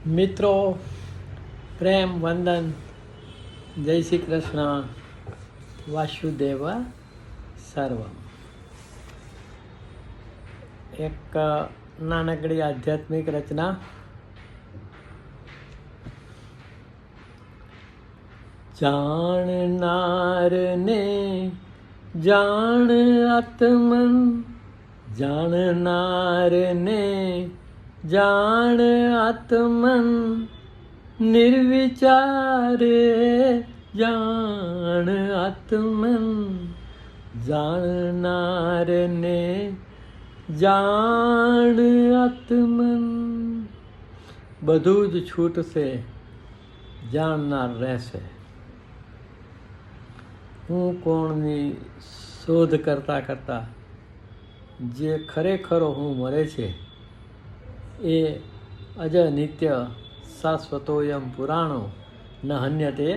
મિત્રો, પ્રેમ વંદન, જય શ્રી કૃષ્ણ, વાસુદેવ સર્વમ. એક નાનકડી આધ્યાત્મિક રચના. જાણનારને જાણ આત્મન, જાણનારને જાણ આત્મન, નિર્વિચારે જાણ આત્મન, જાણનારને જાણ આત્મન. બધું જ છૂટશે, જાણનાર રહેશે. હું કોણની શોધ કરતા કરતા જે ખરેખરો હું મરે છે એ અજ નિત્ય શાશ્વતોયમ પુરાણો ન હન્યતે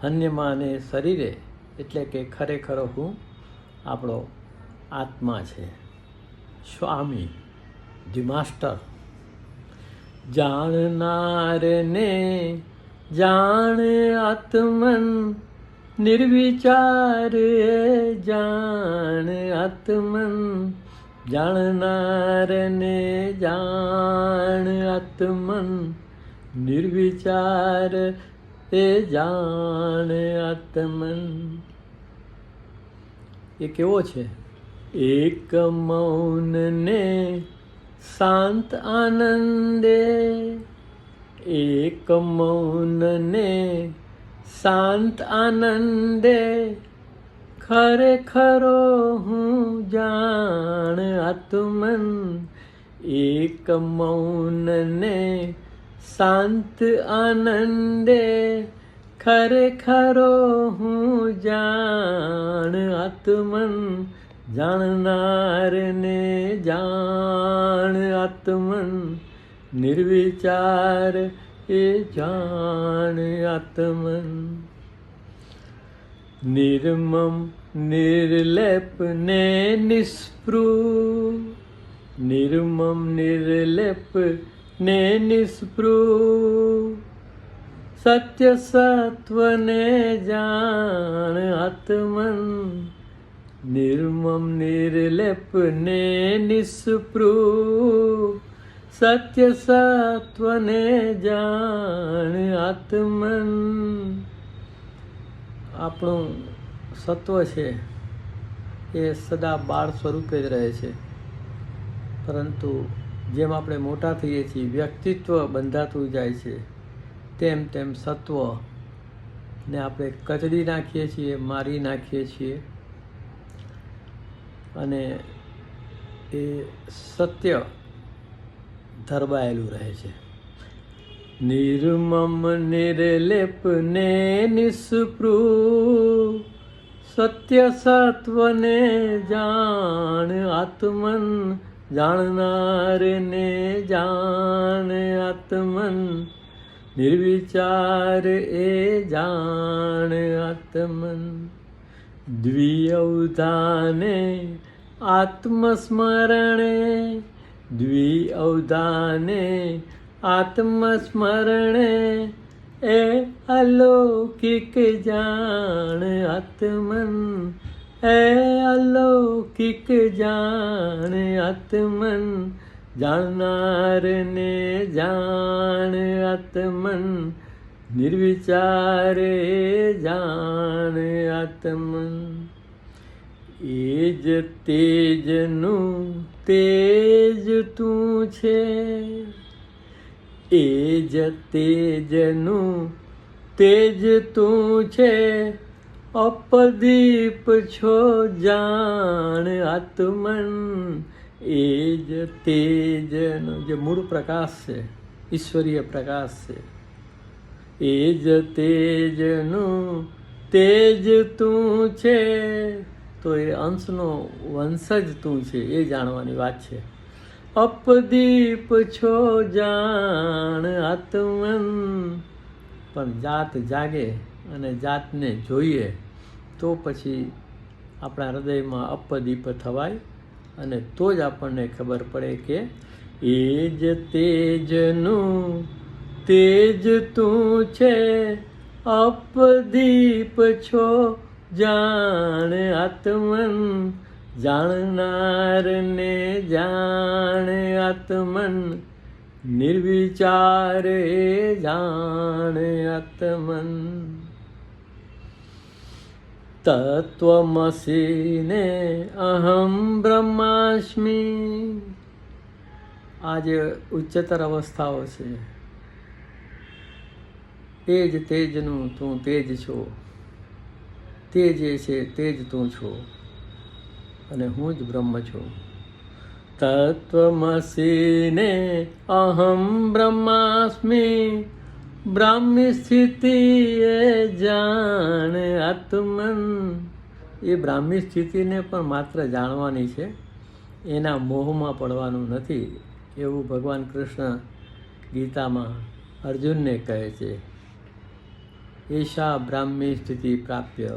હન્યમાને શરીરે, એટલે કે ખરેખરો હું આપણો આત્મા છે. સ્વામી ધી માસ્ટર. જાણનારને જાણ આત્મન, નિર્વિચારે જાણ આત્મન, જાણનારને જાણ આત્મન, નિર્વિચાર એ જાણ આત્મન. એ કેવો છે? એક મૌનને શાંત આનંદે, એક મૌનને શાંત આનંદે, ખરેખરો હું જાણ આત્મન. એક મૌનને શાંત આનંદે, ખરેખરો હું જાણ આત્મન, જાણનારને જાણ આત્મન, નિર્વિચાર એ જાણ આત્મન. નિર્મમ નિર્લેપ ને નિસ્પૃહ, નિર્મમ નિર્લેપ ને નિસ્પૃહ, સત્ય સત્વને જાણ આત્મન. નિર્મમ નિર્લેપ ને નિસ્પૃહ, સત્ય સત્વને જાણ આત્મન. આપણું સત્વ છે એ સદા બાળ સ્વરૂપે જ રહે છે, પરંતુ જેમ આપણે મોટા થઈએ છીએ, વ્યક્તિત્વ બંધાતું જાય છે, તેમ તેમ સત્વને આપણે કચડી નાખીએ છીએ, મારી નાખીએ છીએ, અને એ સત્ય ધરબાયેલું રહે છે. નિર્મમ નિર્લેપ ને નિસ્પૃહ, સત્ય સત્વને જાણ આત્મન, જાણનારને જાણ આત્મન, નિર્વિચાર એ જાણ આત્મન. દ્વિઅવધાને આત્મસ્મરણે, દ્વિઅવધાને આત્મસ્મરણે, એ અલૌકિક જાણ આત્મન, એ અલૌકિક જાણ આત્મન, જાણનારને જાણ આત્મન, નિર્વિચારે જાણ આત્મન. એ જ તેજનું તેજ તું છે, એ જ તેજનું તેજ તું છે, અપદીપ છો જાણ આત્મન. એ જ તેજનો જે મૂળ પ્રકાશ છે, ઈશ્વરીય પ્રકાશ છે, એ જ તેજનું તેજ તું છે, તો એ અંશનો વંશજ તું છે, એ જાણવાની વાત છે. અપદીપ છો જાણ આત્મન. પણ જાત જાગે અને જાતને જોઈએ તો પછી આપણા હૃદયમાં અપદીપ થવાય, અને તો જ આપણને ખબર પડે કે એ જ તેજનું તેજ તું છે અપદીપ છો જાણ આત્મન જાણનારને જાણ આત્મન નિર્વિચારે જાણ આત્મન તત્વમસીને અહમ બ્રહ્માસ્મિ આ જે ઉચ્ચતર અવસ્થાઓ છે તેજનું તું તેજ છો, તે જે છે તે જ તું છો અને હું જ બ્રહ્મ છું. તત્વમસીને અહમ બ્રહ્માસ્મિ બ્રાહ્મી સ્થિતિ એ જાણ આત્મન. એ બ્રાહ્મી સ્થિતિને પણ માત્ર જાણવાની છે, એના મોહમાં પડવાનું નથી એવું ભગવાન કૃષ્ણ ગીતામાં અર્જુનને કહે છે. એશા બ્રાહ્મી સ્થિતિ પ્રાપ્ય.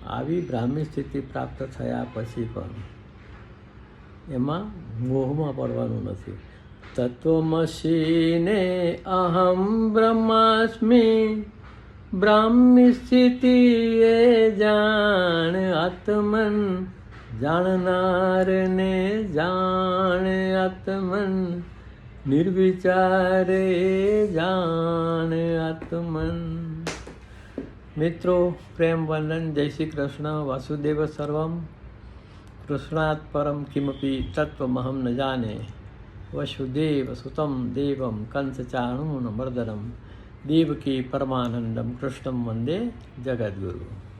આવી બ્રાહ્મી સ્થિતિ પ્રાપ્ત થયા પછી પણ એમાં મોહમાં પડવાનું નથી. તત્વમસીને અહમ બ્રહ્માસ્મિ બ્રાહ્મી સ્થિતિ એ જાણ આત્મન જાણનારને જાણ આત્મન નિર્વિચારે જાણ આત્મન. મિત્રો, પ્રેમ વંદન, જય શ્રી કૃષ્ણ. વાસુદેવ સર્વમ કૃષ્ણાત પરમ કિમપી તત્વમહમ ન જાને. વસુદેવ સુતમ દેવમ કંસચાણૂન મર્દનમ દેવકી પરમાનંદમ કૃષ્ણમ વંદે જગદ્ગુરુ.